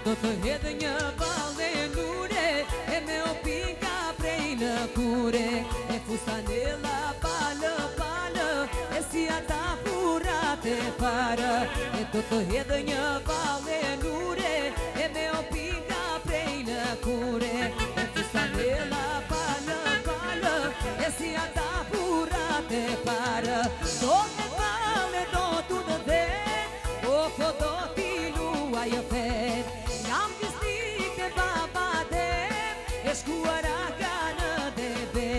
do të hedhë një valle nure, e me opinka prej në kure, e fustanella palë, e si ata furat e parë. E do të hedhë një valle nure, e me opinka prej në kure, e fustanella palë, e si ata furat e parë. Do të valle do të në dhe, o po do t'i luaj e fet. Jam pjesnike babade, e shkuara ka në debe.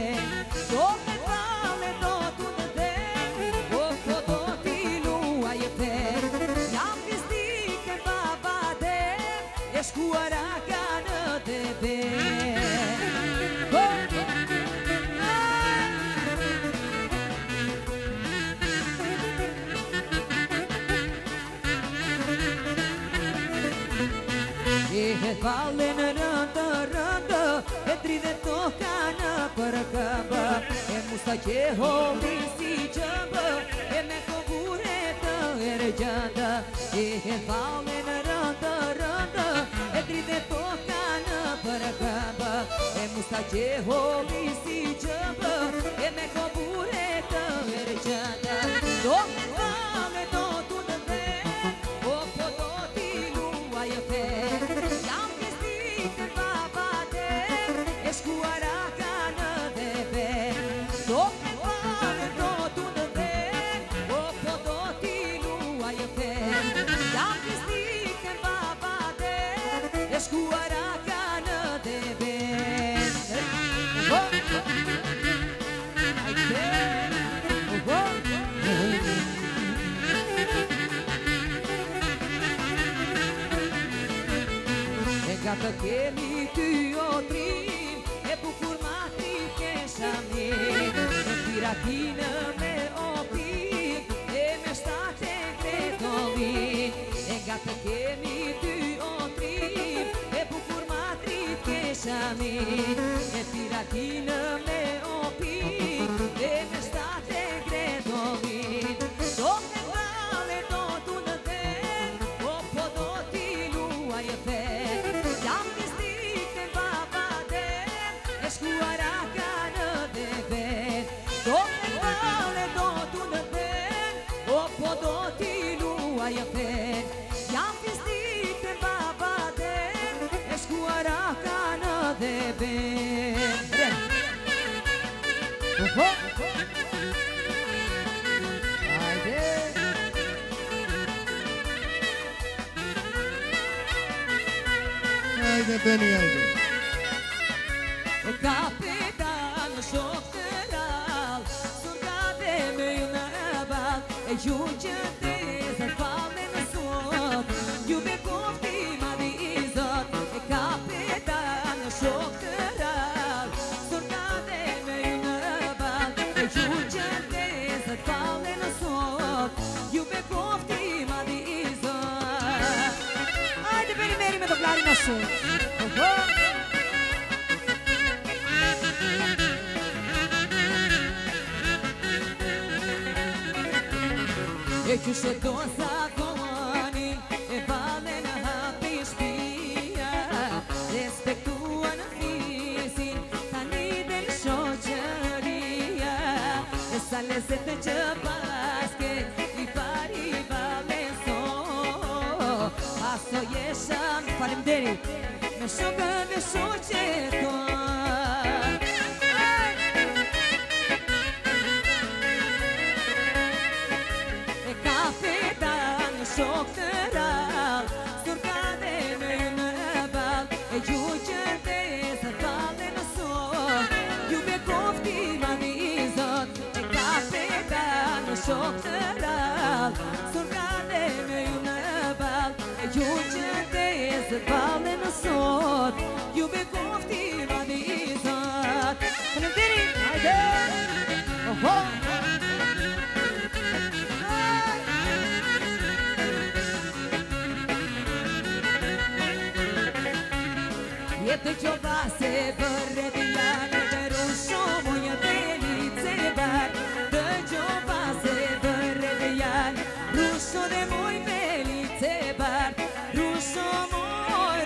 Do të valle do të në dhe, o po do t'i luaj e fet. Jam pjesnike babade, e shkuara ka në debe. E het valle në rëndë, e dridhe toka në përkëmbë, e musta që holli si qëmbë, e me kogure të ergjëndë. E het valle në rëndë, e dridhe toka në përkëmbë, e musta që holli si qëmbë, e me kogure të ergjëndë. Do të valle do të në dhe, o po do t'i luaj e fet. Shkuara ka në debe. Do të valle do të në dhe, o po do t'i luaj e fet. Jam pjesnike babade, e shkuara ka në debe. E nga të kemi ty o trim, e bukur matri kesha mi, e pirakinë me opim, e me shtate gretolin. E nga të kemi ty o trim, e bukur matri kesha mi, e pirakinë me opim, e me shtate gretolin. Do të valle do të në dhe, o po do t'i luaj e fet. Jam pjesnike babade, e shkuara ka në debe. Do të valle do të në dhe, o po do t'i luaj e fet. Jam pjesnike babade, e shkuara ka në debe. Hajde, Beni, hajde. Kapitan shok të rall, surgate me ju në ball, e ju që të zër falle në sot, ju me kofti madhi i zot. E kapitan shok të rall, surgate me ju në ball, e ju që të zër falle në sot, ju me kofti madhi i zot. Hajde Beni meri me të flari në shumë. E që shëto zakoni, e valle në hapi shpia, respektua në fisin, tani del shoqëria. E sa lezet në që paske, i pari valle so, aso jeshan, faleminderit, me shokën e shoqeton. Shok të rall, surgate me ju në ball, e ju që të zër falle në sot, ju me kofti madhi i zot. E kapitan shok të rall, surgate me ju në ball, e ju që të zër falle në sot, ju me kofti madhi i zot. Faleminderit, hajde! Jetë qova se bërre dhjane, dhe rusho muja delice bar. Dhe qova se bërre dhjane, rusho dhe muj delice bar. Rusho muj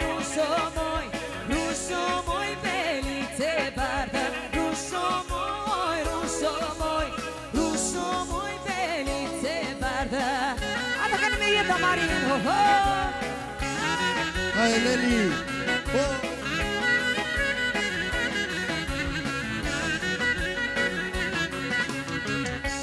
Julieta Marin, ho ho. Hai Leli. Oh.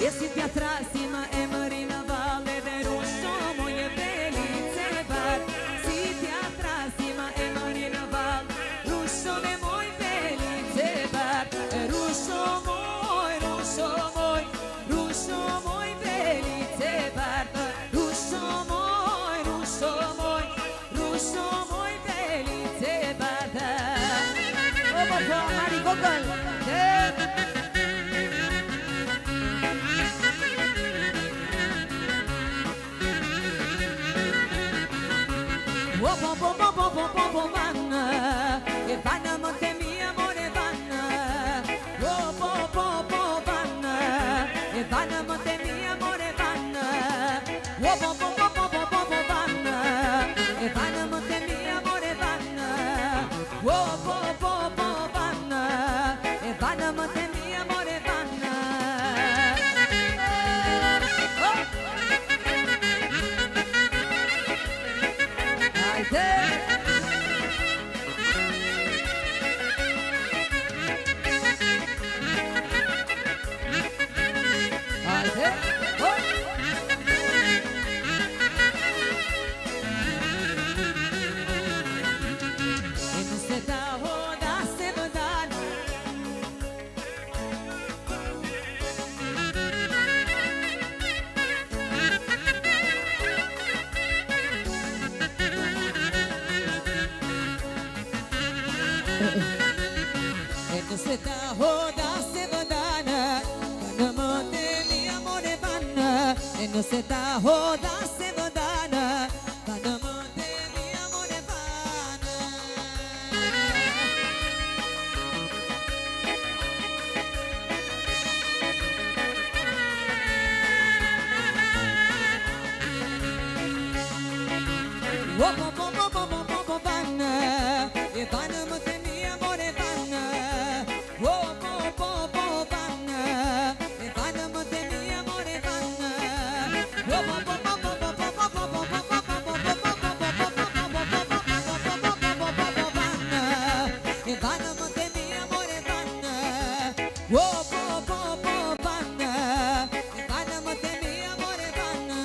E si t'ja trasi ma e mëri në valle dhe rusho moje belice bar. Si t'ja trasi ma e mëri në valle, rusho me moj belice bar. Rusho moj belice bar. Rusho moj belice bar. O po po, Mari Kokël. Vanna, e vanna monte mia amore vanna. Vanna, e vanna monte mia amore vanna. Vanna, e vanna monte mia amore vanna. Vanna, e vanna monte mia amore vanna. Se ta hoda se vadana, vanna monte mia amore vanna. E non se ta hoda se vadana, vanna monte mia amore vanna. Vanna, e vanna monte mia amore vanna. Vanna, e vanna monte mia amore vanna. E vanna monte mia amore vanna. Vanna, e vanna monte mia amore vanna.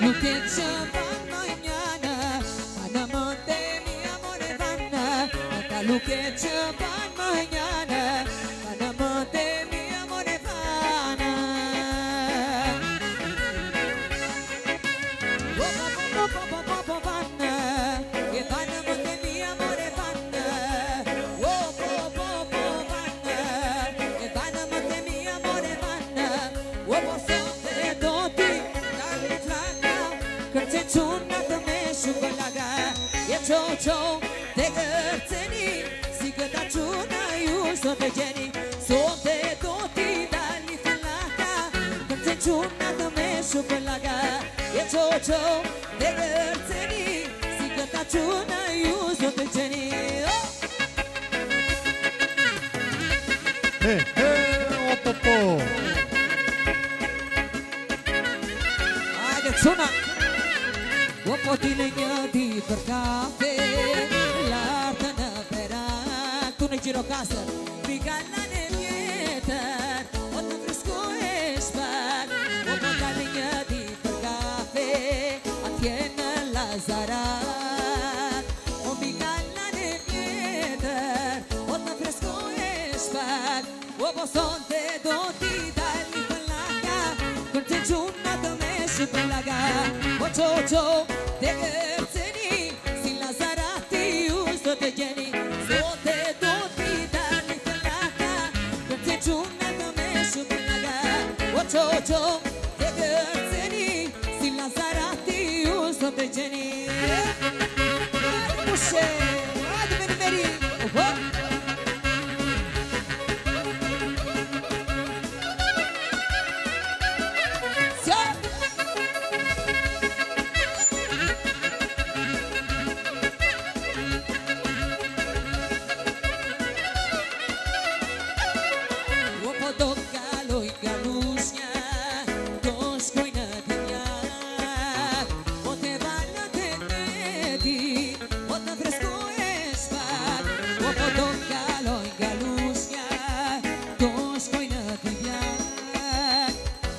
Lo che c'è vanno ignana, vanna monte mia amore vanna. Lo che c'è vanno ignana, vanna monte mia amore vanna. Vanna, e vanna monte mia amore vanna. Vanna, e vanna monte mia amore vanna. Kërce quna të me shumë laga, e qo, te kërceni, si këta quna ju sot e gjeni, sot e do t'i dali fillaka. Kërce quna të me shumë laga, e qo, te kërceni, si këta quna ju sot e gjeni. Opopo. Ajde quna. Po t'ile një dit për kafe, lartë në perak, tu në Gjirokastër, Bigalan e vjetër, o të frisko e shpak. Po t'ile një dit për kafe, atje në Lazarat, o Bigalan e vjetër, o të frisko e shpak. O po sonte do t'i dali për laka, kërce quna të me shumë laga. O qo, te kërceni, si Lazarati ju sot e gjeni, sot e do t'i dali të laka, kërce quna të me shumë laga. O qo, te kërceni, si Lazarati ju sot e gjeni. Pushe, hajde veri, καλό η καλούσια, το σκοινά τη μια. Πότε βάλατε νέτη, όταν φρεσκό έσπατ. Όπου το καλό η καλούσια, το σκοινά τη μια.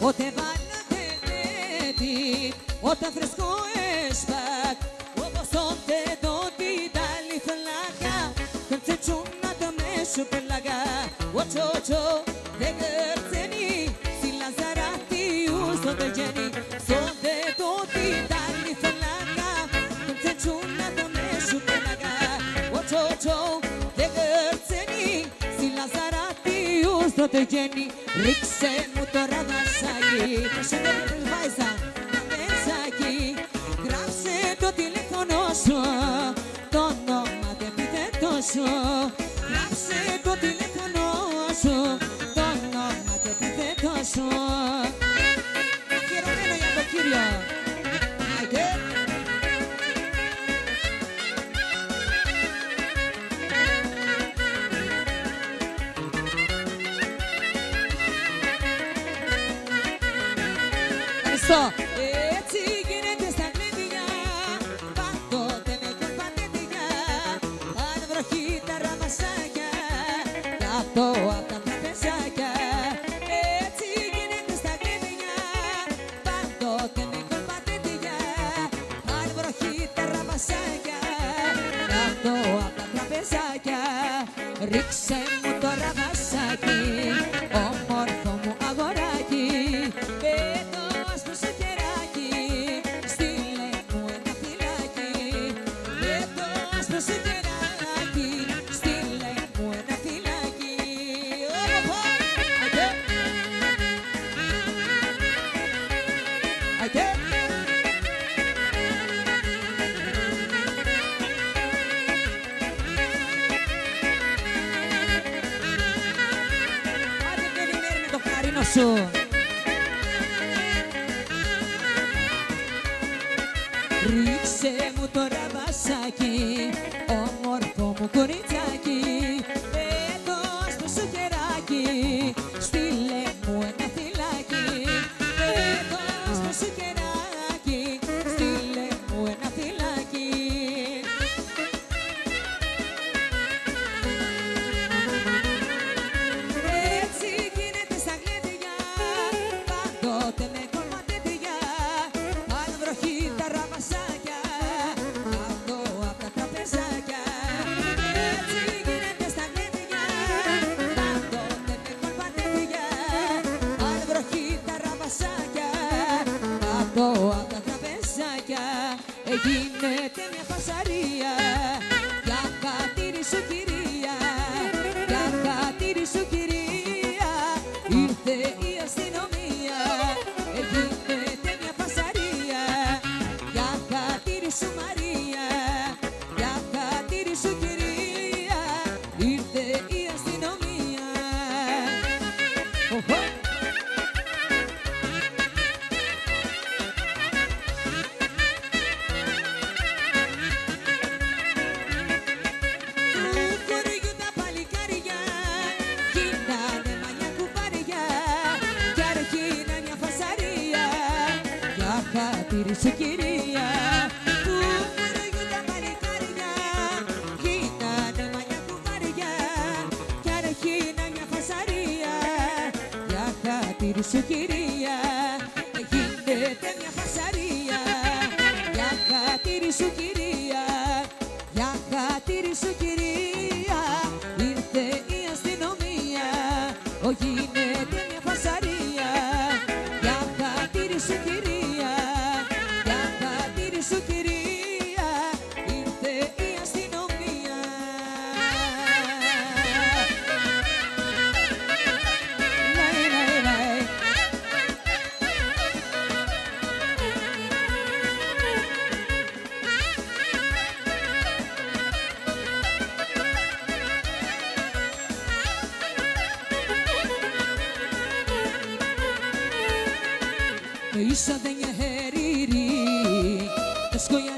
Πότε βάλατε νέτη, όταν φρεσκό έσπατ. Όπως τότε τότε τα λιθλάκα, τον τσετσούνα το μέσο πελαγά. Οτσοτσο, δε κερτσένει, στη Λαζαρατίου στο τεγένει. Τότε τότε τα λιθλάκα, τον τσετσούνα το μέσο πελαγά. Οτσοτσο, δε κερτσένει, στη Λαζαρατίου στο τεγένει. Ρίξε μου τώρα δασάκι, πέσε με την βάιζα, να μεσάκι. Γράψε το τηλέφωνο σου, το όνομα δεν επιθέτω σου. Γράψε το τηλέφωνο σου, το όνομα δεν επιθέτω σου. Αφιερωμένο για το Κύριο. Άιντε. Ευχαριστώ. Έτσι γίνεται στα κλειδιά, πάντοτε με κολπατέτια. Αν βροχή τα ραμασάκια, κάτω απ' τα τραπεζάκια. Έτσι γίνεται στα κλειδιά, πάντοτε με κολπατέτια. Αν βροχή τα ραμασάκια, κάτω απ' τα τραπεζάκια. Ρίξε μου το ραβασάκι, όμορφο μου αγοράκι. Πέτος μου στο χεράκι, στείλε μου ένα φυλάκι. Πέτος μου στο χεράκι, στείλε μου ένα φυλάκι. Άιντε. Άιντε. Άντε περιμένει με το χαρίνο σου. Ρίξε μου το ραβασάκι, όμορφο μου κοριτσάκι. Πέτος μου στο χεράκι, στείλε μου ένα φυλάκι. Πέτος μου στο χεράκι, στείλε μου ένα φυλάκι. Έτσι γίνεται στα γλέντια, πάντοτε με κολματέτια. Αν βροχή τα ραμασάκια, κάτω απ' τα τραπεζάκια. Έτσι γίνεται στα γλέντια, πάντοτε με κολματέτια. Αν βροχή τα ραμασάκια, κάτω απ' τα τραπεζάκια. Γίνεται μια φασαρία, για χατήρι σου κυρία, για χατήρι σου κυρία. Ήρθε η αστυνομία, γίνεται μια φασαρία, για χατήρι σου Μαρία, για χατήρι σου κυρία. Ήρθε η αστυνομία. Οχο. Του χωριού τα παλικάρια γίνανε μαλλιά κουμπάρια, κι αρχίνε μια φασαρία, για χατήρι σου κυρία. Του χωριού τα παλικάρια γίνανε μαλλιά κουμπάρια, κι αρχίνε μια φασαρία, για χατήρι σου κυρία. Γίνεται μια φασαρία, για χατήρι σου κυρία, για χατήρι σου κυρία. Ήρθε η αστυνομία, γίνεται μια φασαρία, για χατήρι σου κυρία, για χατήρι σου κυρία. Ήρθε η αστυνομία. Λαϊ, λαϊ, λαϊ. Isha denye heriri, esko ya